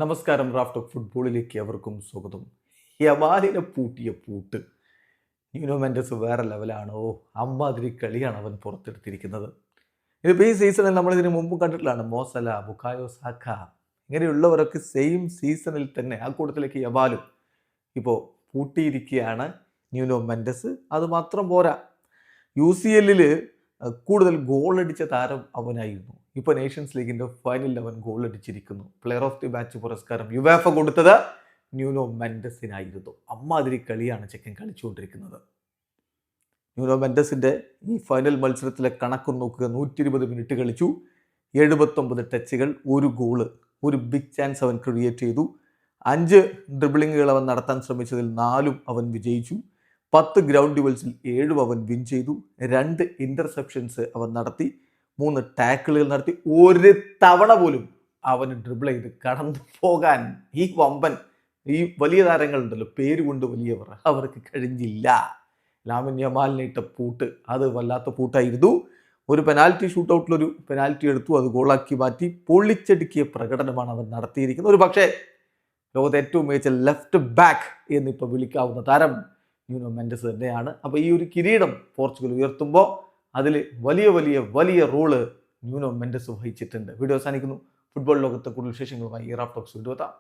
നമസ്കാരം. Raf talk ഫുട്ബോളിലേക്ക് അവർക്കും സ്വാഗതം. യമാലിനെ പൂട്ടിയ പൂട്ട് ന്യൂനോ മെൻഡസ് വേറെ ലെവലാണോ? അമ്മാതിരി കളിയാണ് അവൻ പുറത്തെടുത്തിരിക്കുന്നത്. ഇതിപ്പോൾ ഈ സീസണിൽ നമ്മളിതിന് മുമ്പ് കണ്ടിട്ടുള്ളതാണ്. മോസല, ബുക്കായോ സാക്ക ഇങ്ങനെയുള്ളവരൊക്കെ സെയിം സീസണിൽ തന്നെ ആ കൂട്ടത്തിലേക്ക് യമാലും ഇപ്പോൾ പൂട്ടിയിരിക്കുകയാണ് ന്യൂനോ മെൻഡസ്. അതുമാത്രം പോരാ, UCL കൂടുതൽ ഗോൾ അടിച്ച താരം അവനായിരുന്നു. ഇപ്പോൾ നേഷൻസ് ലീഗിന്റെ ഫൈനലിൽ അവൻ ഗോൾ അടിച്ചിരിക്കുന്നു. പ്ലെയർ ഓഫ് ദി മാച്ച് പുരസ്കാരം യുവേഫ കൊടുത്തത് ന്യൂനോ മെൻഡസിനായിരുന്നു. അമ്മാതിരി കളിയാണ് ചെക്കൻ കളിച്ചുകൊണ്ടിരിക്കുന്നത്. ന്യൂനോ മെൻഡസിന്റെ ഈ ഫൈനൽ മത്സരത്തിലെ കണക്ക് നോക്കുക. 120 മിനിറ്റ് കളിച്ചു, 79 ടച്ചുകൾ, ഒരു ഗോള്, ഒരു ബിഗ് ചാൻസ് അവൻ ക്രിയേറ്റ് ചെയ്തു. 5 ഡ്രിബിളിങ്ങുകൾ അവൻ നടത്താൻ ശ്രമിച്ചതിൽ 4 അവൻ വിജയിച്ചു. 10 ഗ്രൗണ്ട് ഡ്യുവൽസിൽ 7 അവൻ വിൻ ചെയ്തു. 2 ഇന്റർസെപ്ഷൻസ് അവൻ നടത്തി, 3 ടാക്കിളുകൾ നടത്തി. ഒരു തവണ പോലും അവന് ഡ്രിബിൾ ചെയ്ത് കടന്നു പോകാൻ ഈ വമ്പൻ, ഈ വലിയ താരങ്ങളുണ്ടല്ലോ, പേര് കൊണ്ട് വലിയവർ, അവർക്ക് കഴിഞ്ഞില്ല. ലാമിൻ യമാലിനെ ഇട്ട പൂട്ട് അത് വല്ലാത്ത പൂട്ടായിരുന്നു. ഒരു പെനാൽറ്റി ഷൂട്ടൗട്ടിലൊരു പെനാൽറ്റി എടുത്തു, അത് ഗോളാക്കി മാറ്റി പൊള്ളിച്ചടുക്കിയ പ്രകടനമാണ് അവൻ നടത്തിയിരിക്കുന്നത്. ഒരു പക്ഷേ ലോകത്തെ ഏറ്റവും മികച്ച ലെഫ്റ്റ് ബാക്ക് എന്നിപ്പോൾ വിളിക്കാവുന്ന താരം ന്യൂനോ മെൻഡസ് തന്നെയാണ്. അപ്പോൾ ഈ ഒരു കിരീടം പോർച്ചുഗൽ ഉയർത്തുമ്പോൾ അതിൽ വലിയ വലിയ വലിയ റോള് ന്യൂനോ മെൻഡസ് വഹിച്ചിട്ടുണ്ട്. വീഡിയോ അവസാനിക്കുന്നു. ഫുട്ബോൾ ലോകത്തെ കൂടുതൽ വിശേഷങ്ങളുമായി റാഫ് ടോക്സ് വീണ്ടും എത്താം.